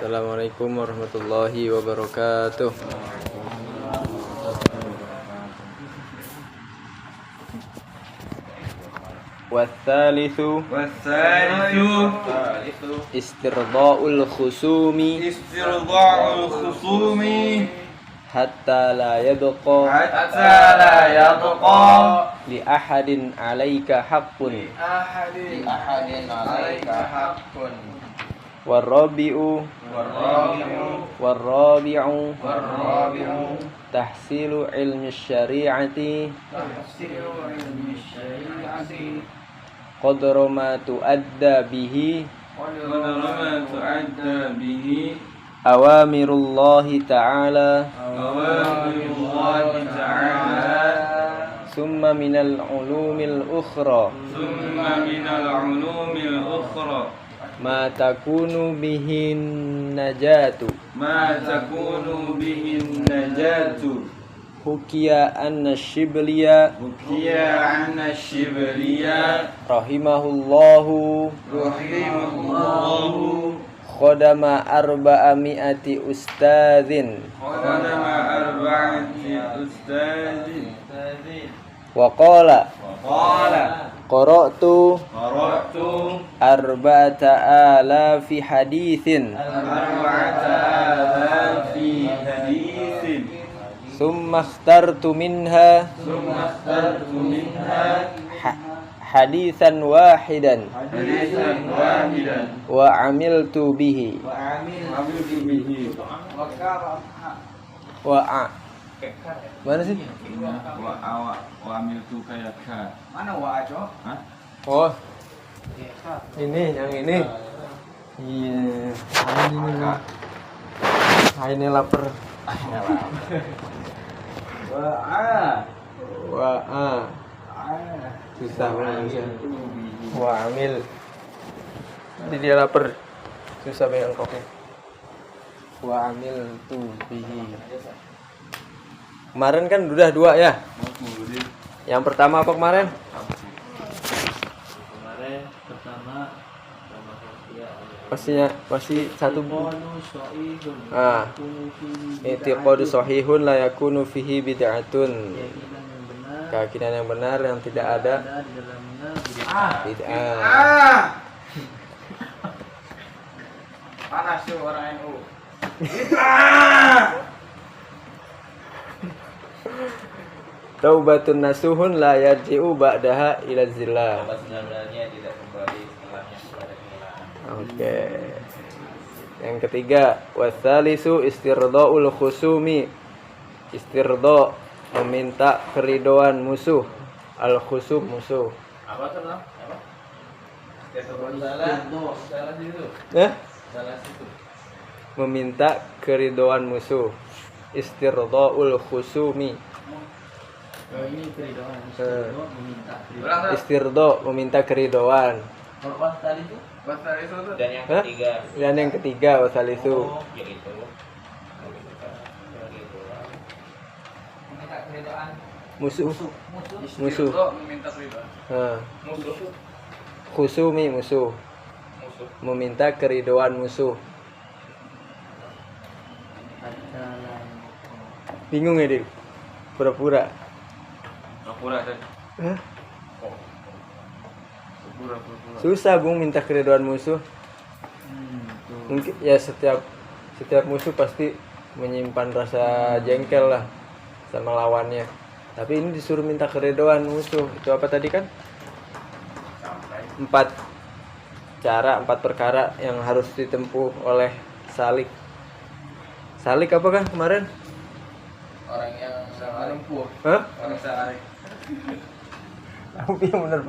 Assalamualaikum warahmatullahi wabarakatuh. Wathalithu istirda'ul khusumi hatta la yabqa li ahadin 'alaika haqqun Warabi'u tahsilu ilmi syari'ati qadra ma tu'adda bihi awamirullahi ta'ala summa minal ulumil ukhra ma takunu bihin najatu hukiya anna shibliya rahimahullahu khodama arba'ami'ati ustadzin wa qala qara'tu arba'ata alafi hadithin summa ikhtartu minha hadithan wahidan wa amiltu bihi mana sih? Wa amiltu kayaka. Mana wa ajo? Hah? Oh, ini yang ini. Iya. Ini lapar. Wa susah banget. Wa amil. Jadi dia lapar. Susah banget koknya. Wa amil tu bihi. Kemarin kan udah 2 ya. Yang pertama apa kemarin? Masih satu. I'tiqadu sahihun la yakunu fihi bid'atun. Keyakinan yang benar yang tidak ada bid'ah. Panas tuh orang NU. Taubatun nasuhun la yarji'u ba'daha ila zillah. Sebenarnya tidak kembali setelahnya kepada kehilangan. Oke. Yang ketiga, watsalisu istirda'ul khusumi. Istirda' meminta keridhaan musuh. Al khusum musuh. Apa tuh lah? Apa? Salah situ. Salah situ. Meminta keridhaan musuh. Istirda'ul khusumi. Ini keridhaan. Meminta keridhaan. Istirda meminta keridhaan. Korban tadi itu? Dan yang Hah? ketiga. Dan yang ketiga wasalisu. Yaitu meminta keridhaan. Musuh. Meminta keridhaan. Musuh. Khusumi musuh. Meminta keridhaan musuh. Bingung ya, Dik? Pura-pura. Pura kan? Hah? Pura. Susah Bung minta keridhaan musuh. Mungkin ya setiap musuh pasti menyimpan rasa jengkel lah sama lawannya. Tapi ini disuruh minta keridhaan musuh. Itu apa tadi kan? 4 perkara yang harus ditempuh oleh salik. Salik apa kan kemarin? Orang yang menempuh. Hah? Orang salik. Apa yang benar?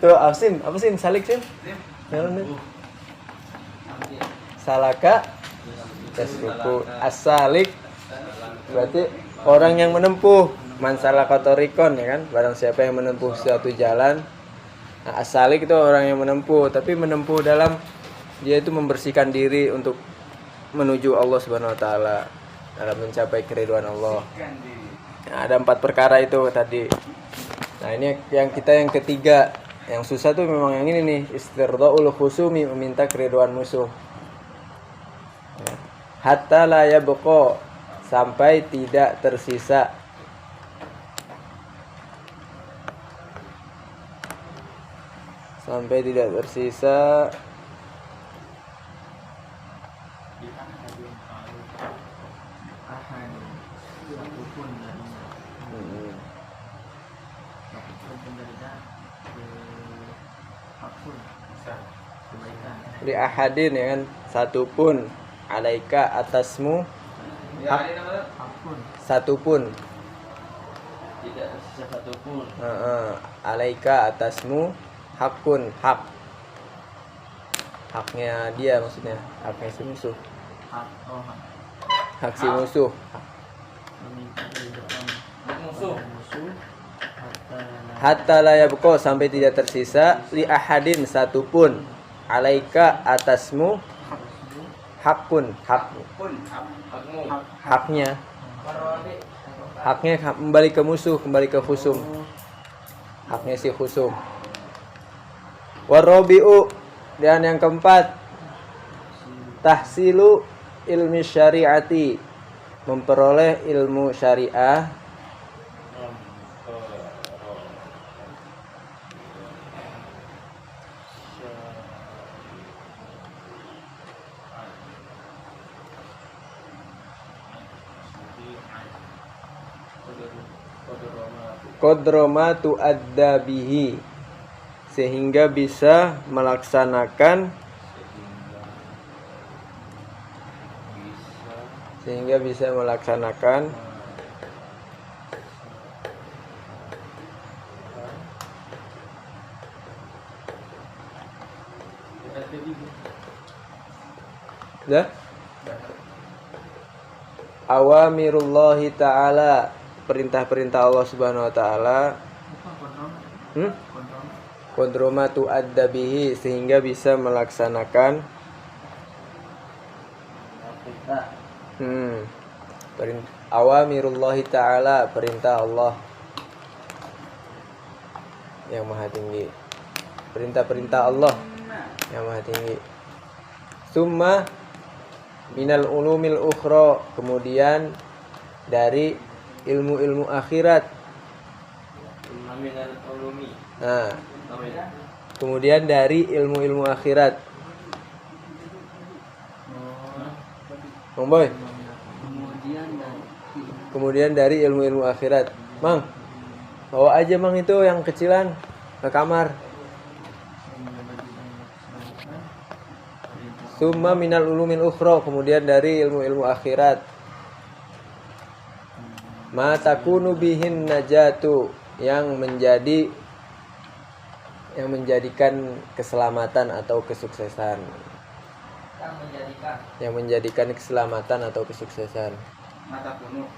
Tuh, Asim, apa sih salik sih? Salaka tasluku asalik berarti orang yang menempuh. Man salaka tariqon ya kan? Barang siapa yang menempuh suatu jalan. Nah, asalik itu orang yang menempuh, tapi menempuh dalam dia itu membersihkan diri untuk menuju Allah Subhanahu wa taala dalam mencapai keridhaan Allah. Nah, ada 4 perkara itu tadi. Nah, ini yang ketiga. Yang susah tuh memang yang ini nih, istirda'ul khusumi, meminta keridhaan musuh. hatta la yabqa, sampai tidak tersisa. Sampai tidak tersisa. Li ahadin, ya kan, satu pun, alaika atasmu, satu pun, Tidak tersisa satu pun. alaika atasmu, hakun, hak, haknya dia, maksudnya haknya si musuh, hak si musuh. Musuh. Hatta la yabqa, sampai tidak tersisa, li ahadin, satu pun, alaika atasmu, hakun, hak, Hakmu. haknya, haknya kembali ke musuh, kembali ke khusum, haknya si khusum. Warabi'u, dan yang keempat, tahsilu ilmi syariati, memperoleh ilmu syariah, qadroma tu'adda bihi, sehingga bisa melaksanakan, ya, awamirullahi ta'ala, perintah-perintah Allah Subhanahu wa taala, qadroma tu'adda bihi, sehingga bisa melaksanakan awamirullahi ta'ala, perintah Allah yang maha tinggi, perintah-perintah Allah yang maha tinggi. Summa minal ulumil ukhra, kemudian dari ilmu-ilmu akhirat. Nah, kemudian dari ilmu-ilmu akhirat. Bang Boy. Kemudian dari ilmu-ilmu akhirat. Mang, bawa aja Mang itu yang kecilan ke kamar. Summa minal ulumil ukhra, kemudian dari ilmu-ilmu akhirat. Ma takunu bihin najatu, yang menjadikan keselamatan atau kesuksesan. Yang menjadikan keselamatan atau kesuksesan.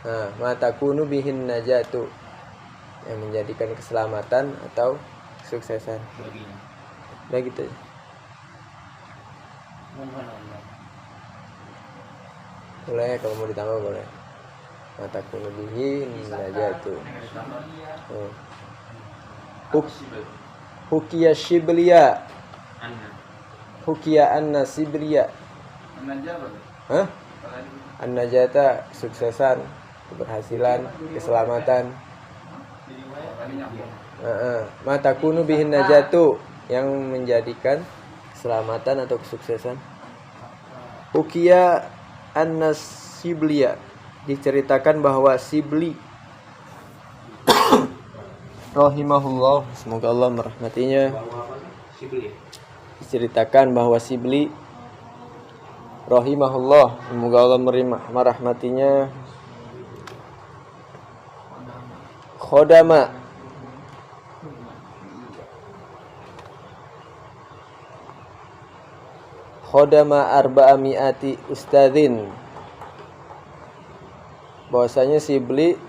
Nah, ma takunu bihin najatu, yang menjadikan keselamatan atau kesuksesan. Nah gitu. Boleh, kalau mau ditambah boleh. Mata kunubihi najatu. Hukiya shibliya. Hukiya anna sibliya. Hah? An-najata, kesuksesan, keberhasilan, keselamatan. Mata kunubihi najatu, yang menjadikan keselamatan atau kesuksesan. Hukiya an-nasibliya, diceritakan bahwa Sibli rahimahullah, semoga Allah merahmatinya, diceritakan bahwa Sibli rahimahullah, semoga Allah merahmatinya, khodama arba'amiati ustadzin, bahwasanya Sibli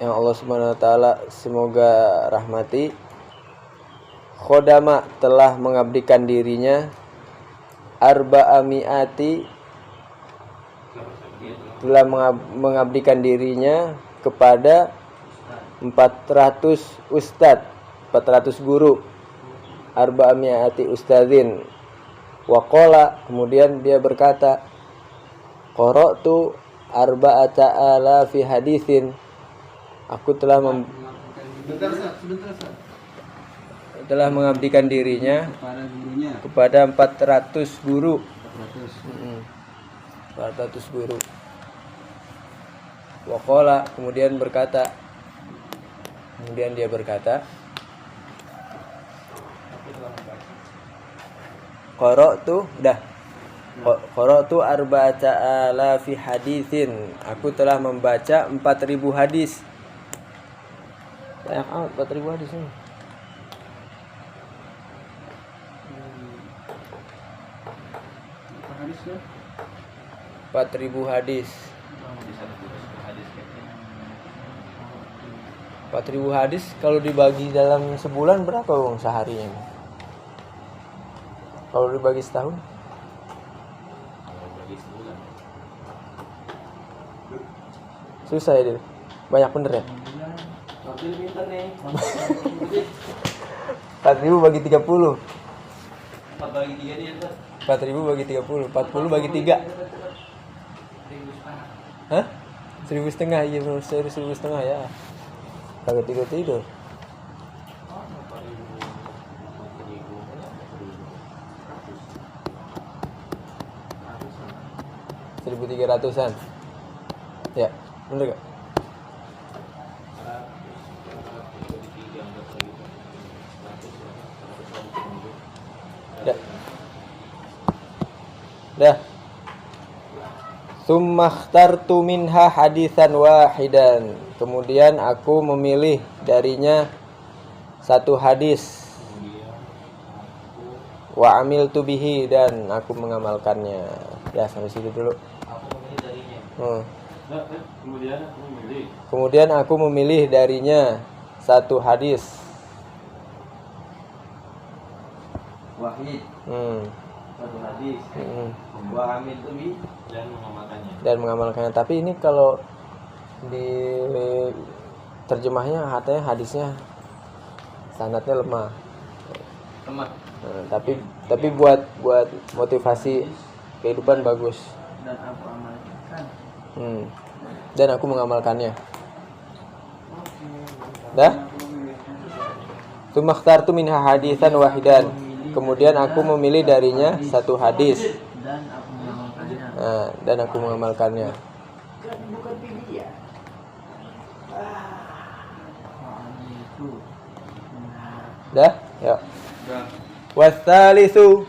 yang Allah Subhanahu wa taala semoga rahmati, khodama, telah mengabdikan dirinya, arba'amiati, telah mengabdikan dirinya kepada 400 ustadz, 400 guru, arba'amiati ustadzin. Waqala, kemudian dia berkata, Qara'tu arba'ata alafi haditsin. Aku telah telah mengabdikan dirinya kepada 400 guru. 400 guru. Wa qala, kemudian dia berkata, Qara'tu arba'ata alafi haditsin. Aku telah membaca 4.000 hadis. Banyak amat 4.000 hadis ini. Hadisnya 4.000 hadis. 4.000 hadis kalau dibagi dalam sebulan berapa uang seharinya? Kalau dibagi setahun? Susah ya, Dil? Banyak bener ya? 4.000 bagi 30. 4.000 bagi 30. 40 bagi 3. Hah? 1.500, iya bener, 1.500 ya. Kagak tidur. $1.300-an. Ya, bener gak? Ya. Dah. Tsumma ikhtartu minha hadisan wahidan. Kemudian aku memilih darinya satu hadis. Wa amiltu bihi, dan aku mengamalkannya. Ya, sampai situ dulu. Kemudian aku memilih darinya satu hadis. Wahid. Satu hadis. Wa amiltu bihi, dan mengamalkannya. Tapi ini kalau di terjemahnya katanya hadisnya sanadnya lemah. Tapi buat motivasi kehidupan bagus. dan aku amalkan. Dan aku mengamalkannya. Dah? Tsumma ikhtartu minha hadisan wahidan. Kemudian aku memilih darinya satu hadis. Dan aku mengamalkannya. Dah? Ya. Watsalitsu,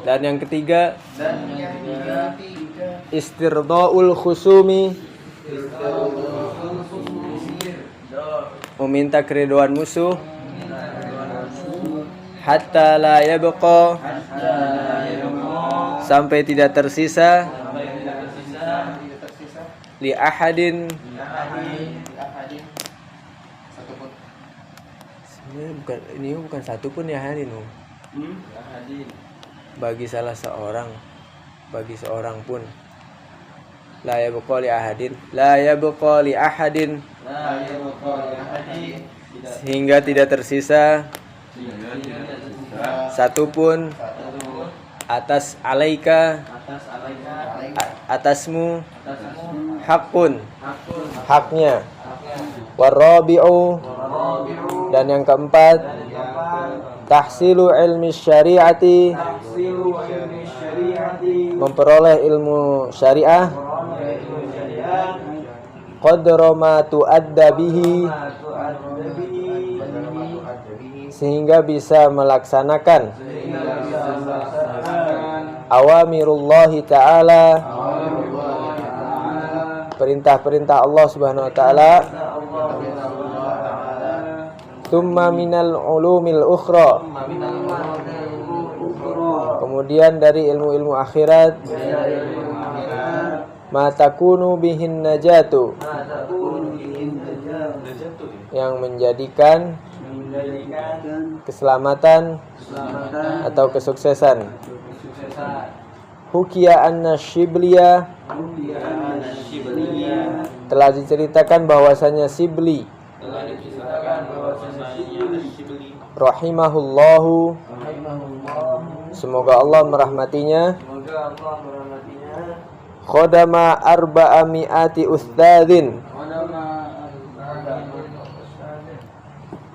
dan yang ketiga, istirdaul khusumi, meminta keridhaan musuh, hatta la yabqa, sampai tidak tersisa, li ahadin, ini bukan satu pun ya hadin, bagi salah seorang, bagi seorang pun, la yabqa li ahadin, la yabqa li ahadin, sehingga tidak tersisa satu pun atas alaika, atasmu, hakun, haknya, warabi'u, dan yang keempat, tahsilu ilmi syariati, memperoleh ilmu syariah, qadra ma tu'adda bihi, sehingga bisa melaksanakan awamirullahi ta'ala, perintah-perintah Allah Subhanahu wa ta'ala. Tsumma minal ulumil ukhra, kemudian dari ilmu-ilmu akhirat, ma takunu bihin najatu, yang menjadikan keselamatan atau kesuksesan. Hukiya anna Shibliya, telah diceritakan bahwasanya Shibli rahimahullahu, semoga Allah merahmatinya, Khodama arba'ami'ati ustadzin,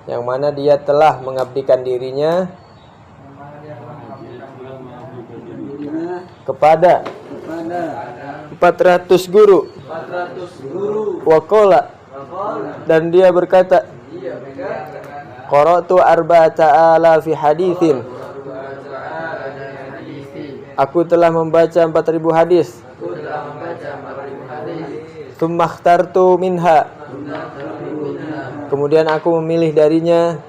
yang mana dia telah mengabdikan dirinya kepada 400 guru. Waqala, dan dia berkata, qara'tu arba'ata alafi haditsin, aku telah membaca 4.000 hadis. Tsumma ikhtartu minha, kemudian aku memilih darinya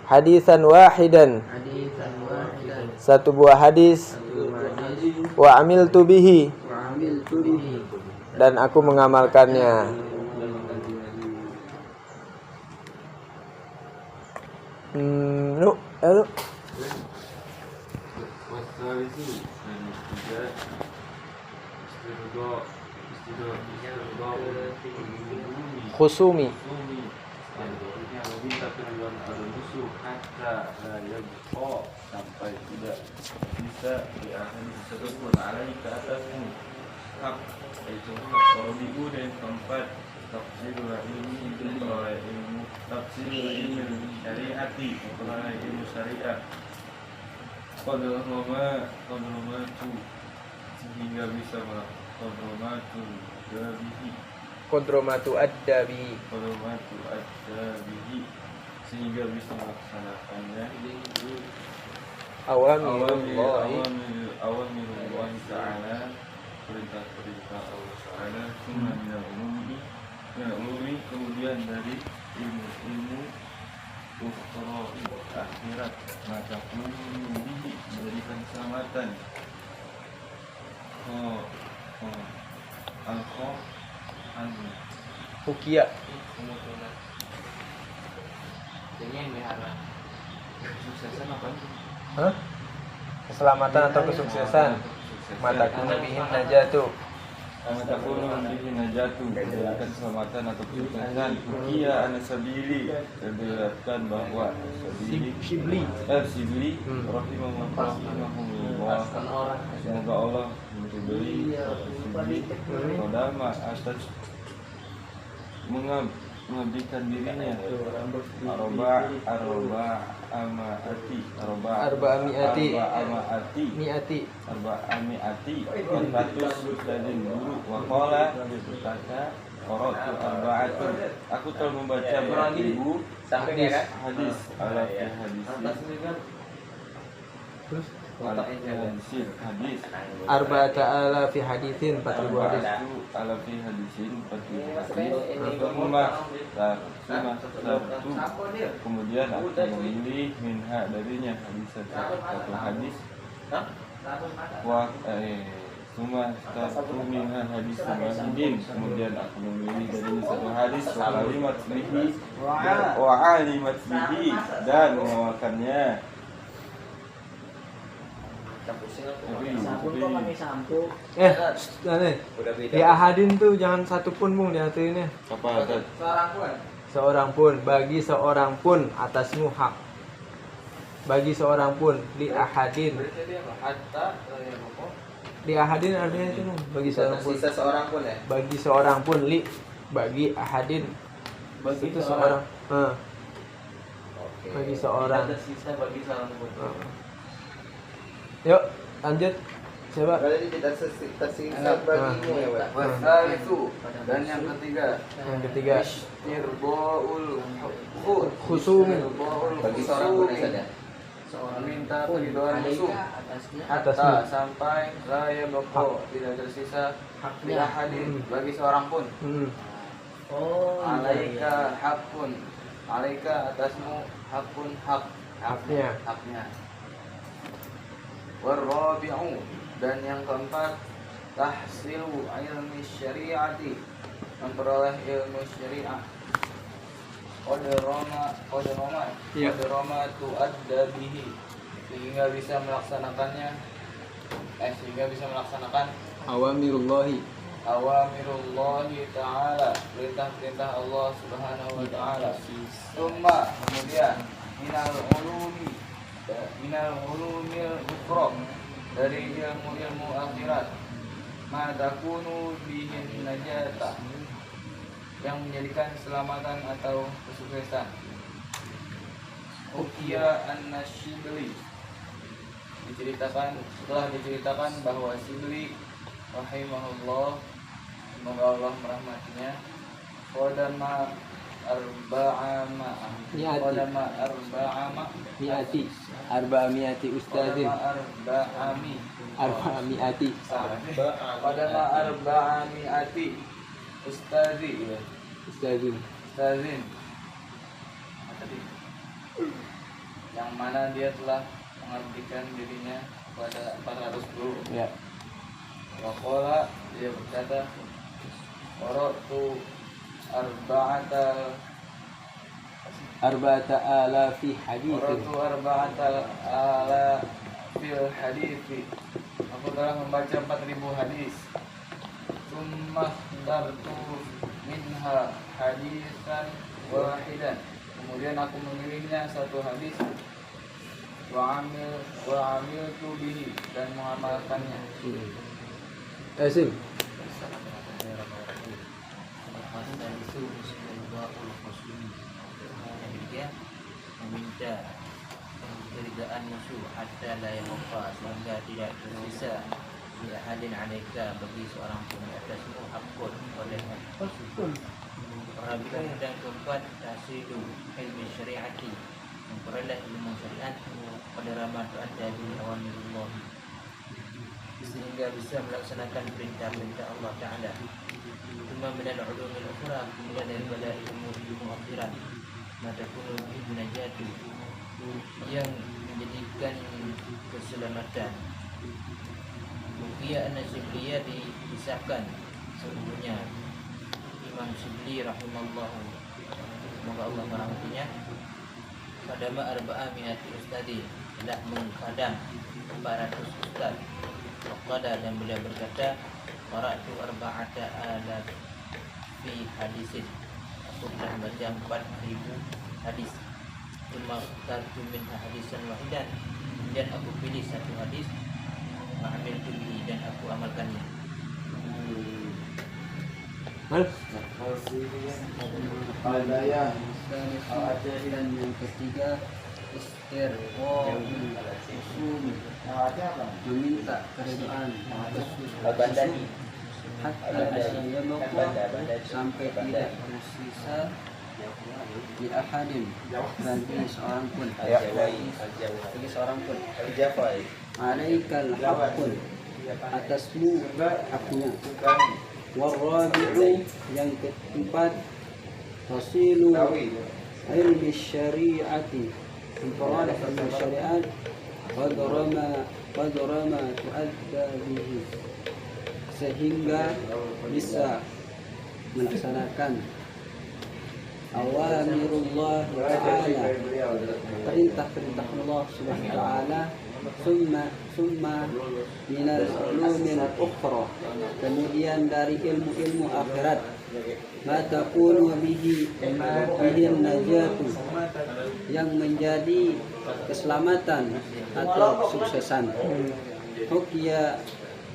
hadisan wahidan, satu buah hadis, wa amiltu bihi, dan aku mengamalkannya. Lu. Khusumi, sampai tidak bisa diakhiri tersebut alaihi ke atasmu hak itu kalau diu dan tempat tafsirul ilmi oleh ilmu tafsirul ilmi syariati oleh ilmu syariat kodroma tu sehingga bisa kodromatu dabihi Kodromatu ad-dabi, sehingga bisa melaksanakannya awamilullah ta'ala, perintah-perintah Allah ta'ala, kemudian dari ilmu ukhra akhirat, maka memberikan keselamatan Ukiya, keselamatan atau kesuksesan. Mata kunabihin najatu, memberikan keselamatan atau kesuksesan. Ukiya anasabili, terberatkan bahwa Sibli rahimahullah, semoga Allah meridhoi Sibli kodama atas mengabdikan dirinya arba'ami'ati 400 dan guru. Waqala, berkata, qara'tu arba'atun, aku telah membaca 4.000 hadis hadis arba'ata alafi haditsin, 4.000 hadis. alafi hadisin 4.000 hadis. Kemudian aku memilih minha darinya satu hadis. Satu minha hadis wahidin, kemudian aku memilih darinya satu hadis wa alimat bihi, dan mengamalkannya. Di ahadin tuh jangan satu pun Bung diaturinnya. Apa Ustaz? Seorang pun, bagi seorang pun atasmu hak. Bagi seorang pun, li ahadin. Li ahadin artinya itu bagi seorang pun. Seseorang pun ya. Bagi seorang pun, li, bagi ahadin. Bagi itu seorang. Bagi seorang. Bagi seorang pun. Yuk, lanjut. Coba. Berarti tidak tersisa bagimu ya, Pak. Wasalisu, dan yang ketiga. Yang ketiga. Irbaul Khusumi, Bagi seorang pun saja. minta keridhaan musuh atasmu. sampai raya bako tidak tersisa haknya hadir bagi seorang pun. Alaika hakun, alaika atasmu hakun, haknya. Warrabi'u, dan yang keempat tahsilu ilmi syariati, memperoleh ilmu syariah. Qadrama tu'adda bihi, sehingga bisa melaksanakan Awamirullahi ta'ala, perintah-perintah Allah subhanahu wa ta'ala. Summa, kemudian minal ulumil ukhra, dari ilmu-ilmu akhirat. ma takunu bihin najata, yang menjadikan keselamatan atau kesuksesan. Ukiya an-Shibli, telah diceritakan bahwa Shibli rahimahullah, semoga Allah merahmatinya, qadama arba'amiati ustadzin arba'amiati ustadzin yang mana dia telah mengabdikan dirinya pada 400 guru. ya. Waqala, dia berkata, qara'tu arba'ata alafi hadithin qara'tu arba'ata ala fil hadithi, aku telah membaca 4.000 hadis. Tsumma dartu minha hadisan wahidan, kemudian aku memilihnya satu hadis, wa amiltu bihi, dan mengamalkannya. Asim. Meminta keridaan musuh hatta la yakhfa, sehingga tidak tersisa di ahadin alaika, bagi seorang pun di atasmu, hakun olehnya. Rabi'ah, dan keempat, tahsilu ilmi syariati, memperoleh ilmu syariat, pada ramadu adabi awamirullah, sehingga bisa melaksanakan perintah-perintah Allah Ta'ala. Cuma minal ulumil ukhra, kemudian daripada ilmu akhirat, mata kuno najatu, yang menjadikan keselamatan. Bukia an-Shibliyah, disahkan sesungguhnya Imam Shibli rahimallahu, semoga Allah merahmatinya, qadama arba'amiati ustadi, telah mengkadam 400 ustaz. Waqala, dan beliau berkata, qara'tu arba'ata alaf fi hadisin, aku telah baca 4.000 hadis. Cuma satu minha hadisan wahidan, kemudian aku pilih satu hadis, ma'amiltu bihi, dan aku amalkannya. Dan yang ketiga, istirqa'ul usul, meminta keridaan atas Bandani, hatta saya lupa, sampai tidak tersisa di ahadin, bagi seorang pun, alaikal haqqun, atasmu haknya. Warabi'u, yang keempat, tasilu ilmi syariati, memperoleh ilmu syariat, qadrama tu'adda bihi, sehingga bisa melaksanakan awamirullah ta'ala, perintah-perintah Allah subhanahu wa ta'ala. Summa minal ulumil ukhra, kemudian dari ilmu-ilmu akhirat, ma takunu bihin najatu, yang menjadi keselamatan atau kesuksesan. Hukiya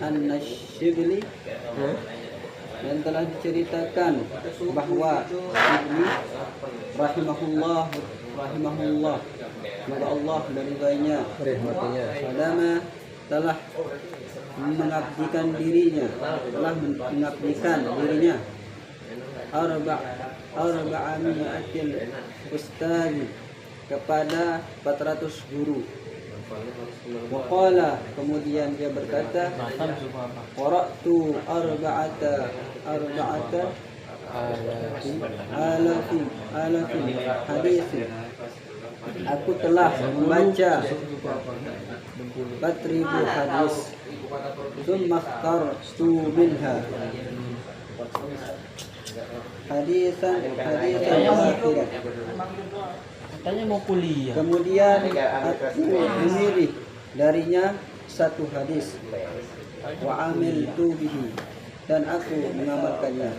an-Shibli, dan telah diceritakan bahwa Shibli rahimahullah, semoga Allah meridainya, Sadama, telah mengabdikan dirinya arba'amiatil ustazi, kepada 400 guru. Waqala, kemudian dia berkata, qara'tu arba'ata alafin hadisin, aku telah membaca 4.000 hadis. Tsumma ikhtartu minha hadisan akhirat, katanya mau kuliah. kemudian aku memilih darinya satu hadis. Wa amiltu bihi, dan aku mengamalkannya.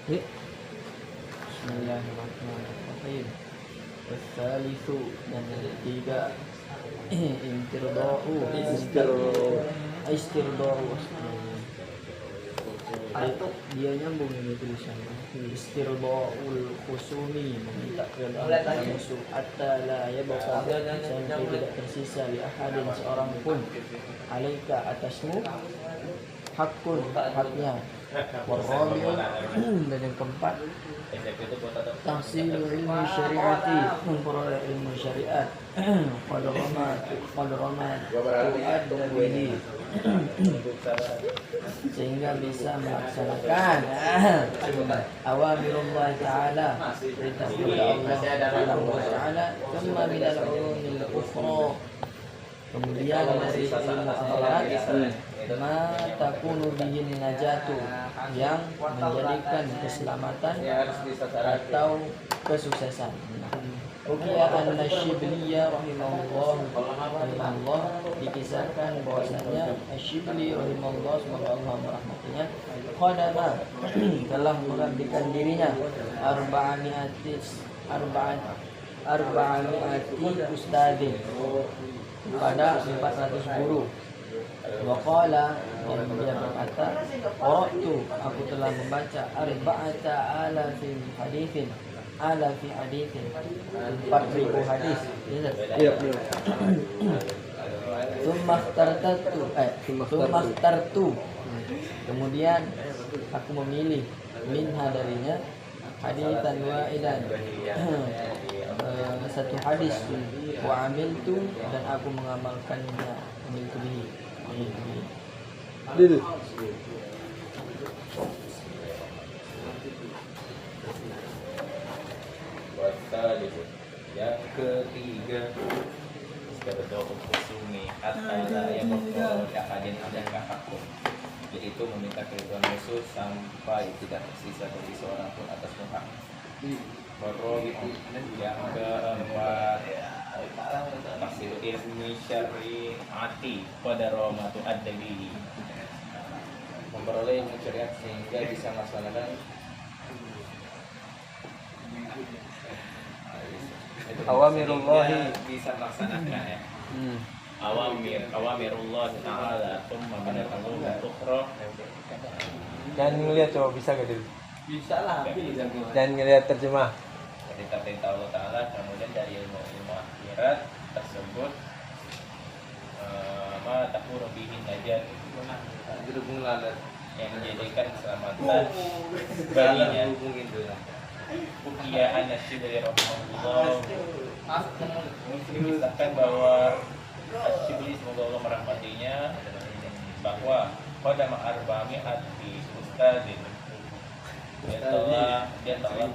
Bismillahirrahmanirrahim. Wasalisu, dan yang ketiga, intirda'u, Istirdaru. Itu dia nyambung ini tulisannya. Istirdaul khusumi, meminta kerelaan musuh hatta la yabqa sampai tidak tersisa li ahadin seorang pun alaika atasmu hakun haknya. Warabi'u dan yang keempat tahsilul ilmi syariati, memperoleh ilmu syariat. Qadramat tu'addabihi, sehingga bisa melaksanakan awamirullah ta'ala, perintah Allah ta'ala. Thumma minal ulumil ukhra, kemudian dari ilmu akhirat, ma takunu bihin najatu, yang menjadikan keselamatan atau kesuksesan. Ruqyah an-Nasyibli rahimahullah, dikisahkan bahwasanya Asyibli rahimahullah, semoga Allah merahmatinya, qadama telah mengabdikan dirinya arba'ami'ati ustadin, pada 400 guru. Waqala, dan dia berkata, qara'tu, aku telah membaca arba'ata alafin hadithin, 4.000 hadis. Iya. Tsummakhtartu, kemudian aku memilih minha darinya haditsan wa'idan, satu hadis, wa amiltu, dan aku mengamalkannya, amiltu bihi. Dulu. Yang ketiga, istirdaul khusumi hatta la yabqa ahadin alaika hakun, yaitu meminta keridhaan musuh sampai tidak tersisa bagi seorang pun atas hak. Warabi'u, yang keempat, tahsilul ilmi syariati qadramat tu'addabihi, memperoleh ilmu syariat sehingga bisa melaksanakan Awamirullahi, bisa melaksanakan ya. Awamirullah ta'ala, thumma minal ulumil ukhra. jangan ngeliat, coba bisa gak dulu? Bisa lah. Jangan ngeliat terjemah. Perintah Allah Ta'ala, kemudian dari ilmu akhirat tersebut, ma takunu bihin najat, yang menjadikan keselamatan baginya. Ruqyah an-Nasyibli rahimahullah, mengisahkan bahwa Asyibli, semoga Allah merahmatinya, bahwa qadama arba'ami'ati ustadin, dia telah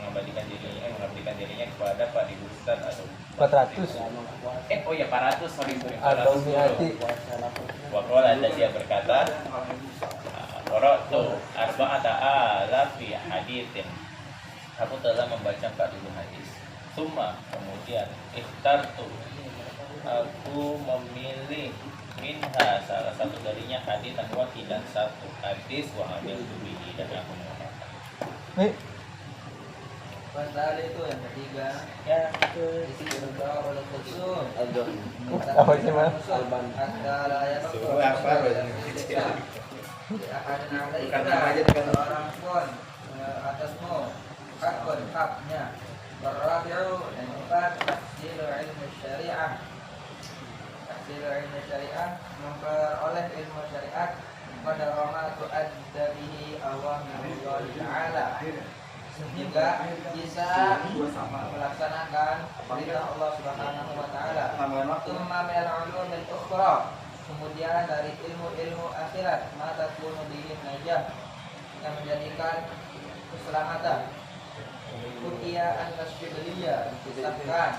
mengabdikan dirinya kepada Pak Ibu Ustaz atau 400. 400, sorry. Arba'ami'ati. Waqala, dan dia berkata, qara'tu arba'ata alafi haditsin, aku telah membaca 4.000 hadis. Summa, kemudian, ikhtartu, aku memilih minha, salah satu darinya hadis dan wahidan, satu hadis, wa amil bihi, dan aku mengamalkan. Pasal itu yang ketiga, Ya, istirdaul khusum. Apa sih, Mas? Hatta la yabqa ahadin alaika, seorang pun atasmu hakun haknya. Warabi'u, dan empat, tahsilul ilmu syariah, memperoleh ilmu syariat. Qadramat tu'addabihi awamirullah ta'ala, sehingga bisa melaksanakan perintah Allah Subhanahu wa taala. Tsumma minal ulumil ukhra, kemudian dari ilmu-ilmu akhirat, ma takunu bihi najah, yang menjadikan keselamatan. Ruqyah an-Nasyibli, disahkan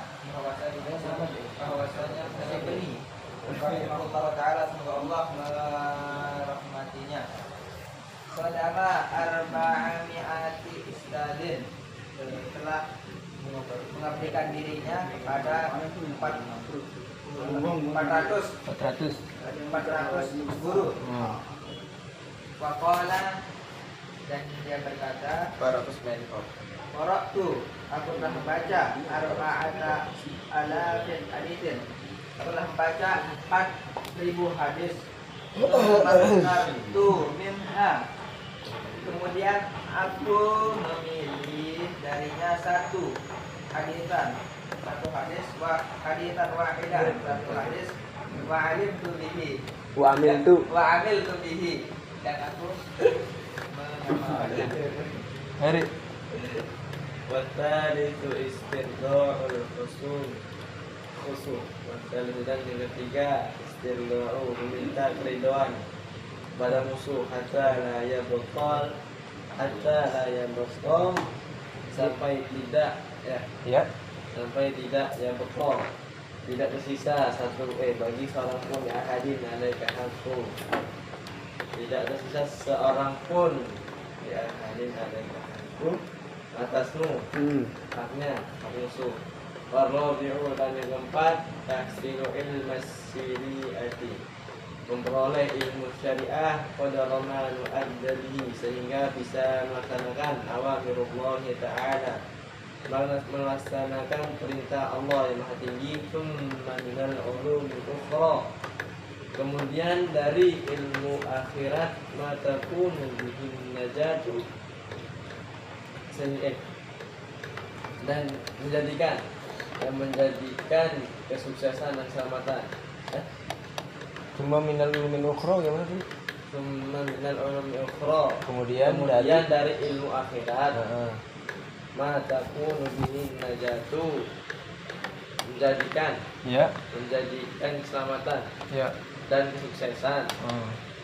bahwasanya Nasyibli rahimahullah taala, semoga Allah merahmatinya, qadama arba'ami'ati ustadin, telah mengabdikan dirinya kepada 400 guru. Waqala, dan dia berkata, qara'tu, aku telah membaca arba'ata alafin haditsin, aku telah membaca 4.000 hadis. Makartu minha. Kemudian aku memilih darinya satu hadis wahidan, satu hadis wa alimtu bihi Wa amiltu. bihi, dan aku mengamalkannya. Hari. Wathalithu istirdo'ul khusus. Wathalithu, dan yang ketiga istirdo'u, meminta keridoan pada musuh, hatta la yabtal, sampai tidak Ya. sampai tidak yabtal, tidak tersisa satu bagi seorang pun ya hadin alaika hakku, tidak tersisa seorang pun ya hadin alaika hakku atasmu, haknya hak musuh. Warrobi'u, dan yang keempat tahsilu ilmu syariati, memperoleh ilmu syariah, qadarama nu'addalihi, sehingga bisa melaksanakan awamirullah ta'ala, melaksanakan perintah Allah yang maha tinggi. Tsumma minal ulumil ukhra, kemudian dari ilmu akhirat, matakunu bihin najatu, dan menjadikan kesuksesan dan keselamatan. Cuma minal ulumil ukhra gimana sih? Tsumma minal ulumil ukhra, Kemudian dari ilmu akhirat, Heeh. matakunu bihin najatu, menjadikan keselamatan Ya. dan kesuksesan.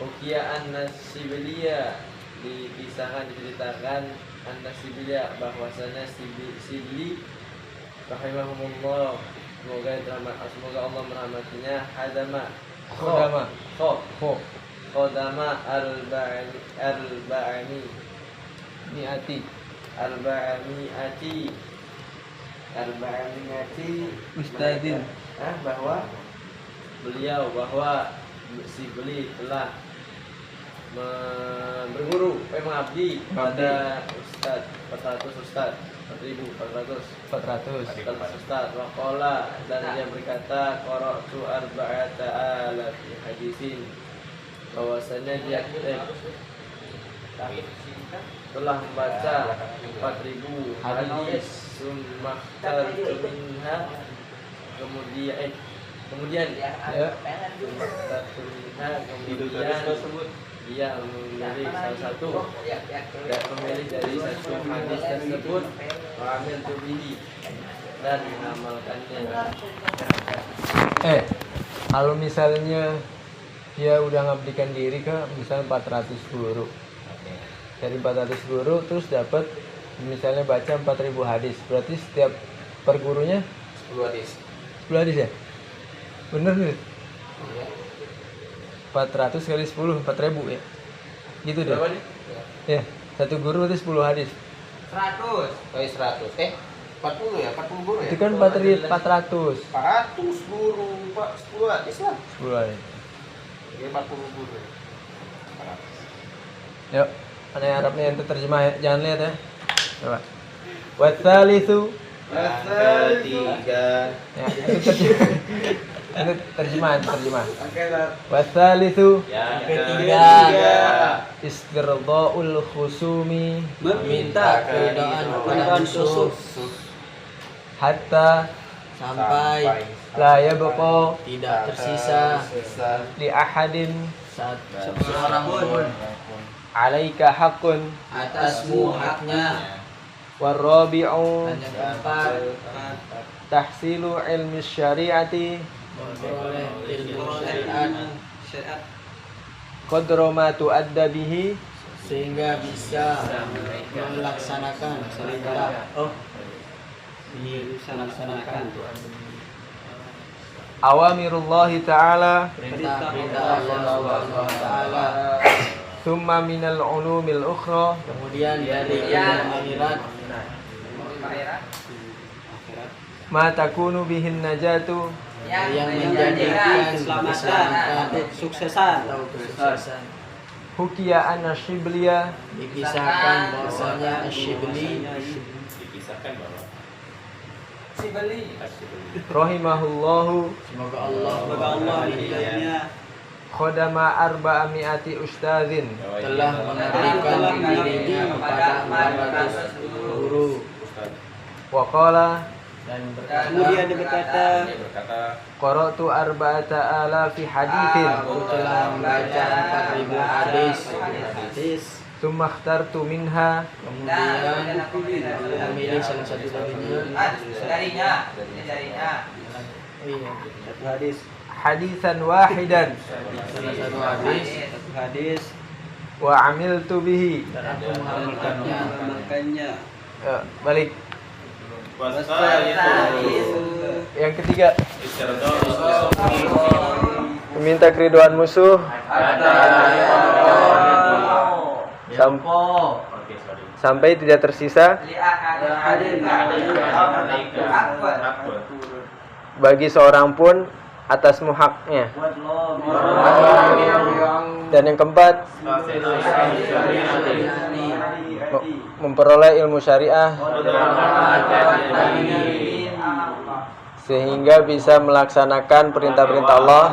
Ukiaan nasibilia, diceritakan an-nasibilia, bahwasanya Sibli rahimahumullah, semoga Allah merahmatinya, khodama arba'ani Ustadin. bahwa Sibli telah berguru, mengabdi pada Ustaz 400 Ustaz 4.400 Ustaz. Waqala, dan dia berkata, qara'tu arba'ata alafi hadisin, bahwasanya dia telah membaca 4.000 hadis. Summaktartu minha, kemudian dia memilih salah satu, memilih dari satu hadis tersebut, wa'amil tubihi, dan mengamalkannya. Kalau misalnya dia udah ngabdikan diri ke misalnya 400 guru, dari 400 guru terus dapat misalnya baca 4.000 hadis, berarti setiap per gurunya 10 hadis ya? Bener nih? 400 kali 10, 4.000 ya? Gitu deh. Berapa nih? Ya, satu guru berarti 10 hadis. 100. 40 ya, 40 guru ya. Itu kan 400. 400 guru, Pak, 10 hadis lah. 10 hadis. Ya 40 guru. Yuk, ada yang Arabnya yang terjemah ya, jangan lihat ya. Coba. Watsalitsu. Ketiga. Ya, itu terjemahan. Watsalitsu. Yang Ketiga. Istirdaul khusumi Meminta keridaan kepada musuh hatta sampai la yabqa tidak tersisa li ahadin seorang pun alaika haqqun atasmu haknya. warabi'u Dan yang keempat, tahsilu ilmi syariati memperoleh ilmu syariat qadra ma tu'adda bihi sehingga bisa melaksanakan awamirullahi ta'ala perintah Allah Subhanahu wa taala. thumma minal ulumil ukhra, Kemudian dari ilmu akhirat ma takunu bihin najatu yang menjadikan keselamatan keselamatan suksesan. atau kesuksesan. hukiya anna shibliya Dikisahkan bahwasanya Syibli rahimahullahu semoga Allah Semoga Allah menjadikannya khodama arba'ami'ati ustadzin. telah mengabdikan dirinya kepada 400 guru Wa qala dan berkata, Kemudian dia berkata, qara'tu arba'ata alafi haditsin aku telah membaca 4.000 hadis. thumma ikhtartu minha Kemudian memilih salah satu darinya. Iya, satu hadis, hadisan wahidan salah satu hadis satu hadis, wa amiltu bihi. dan aku mengamalkannya. makanya Balik. Wassalatu Yang ketiga, istirdal meminta keriduan musuh sampai tidak tersisa bagi seorang pun atasmu haknya. Dan yang keempat, memperoleh ilmu syariah sehingga bisa melaksanakan perintah-perintah Allah,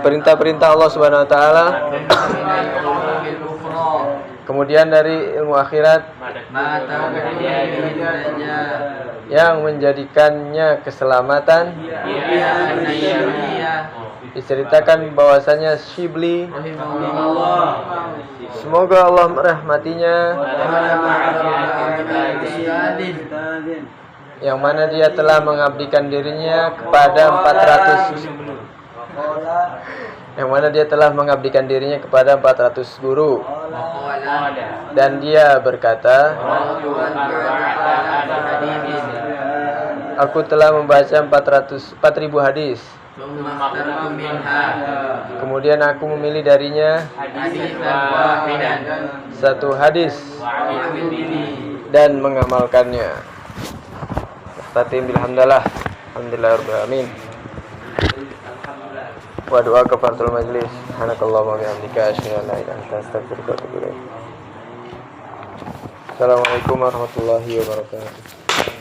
perintah-perintah Allah Subhanahu wa taala. Kemudian dari ilmu akhirat yang menjadikannya keselamatan. Diceritakan bahwasanya Shibli, semoga Allah merahmatinya, yang mana dia telah mengabdikan dirinya kepada 400 guru. Dan dia berkata, aku telah membaca 4.000 hadis. Kemudian aku memilih darinya satu hadis dan mengamalkannya. Tatim bilhamdallah. Alhamdulillahirabbil alamin. Wa doa kafaratul majlis. Subhanakallahumma wa bihamdika asyhadu an la ilaha illa anta astaghfiruka wa atubu ilaik. Assalamualaikum warahmatullahi wabarakatuh.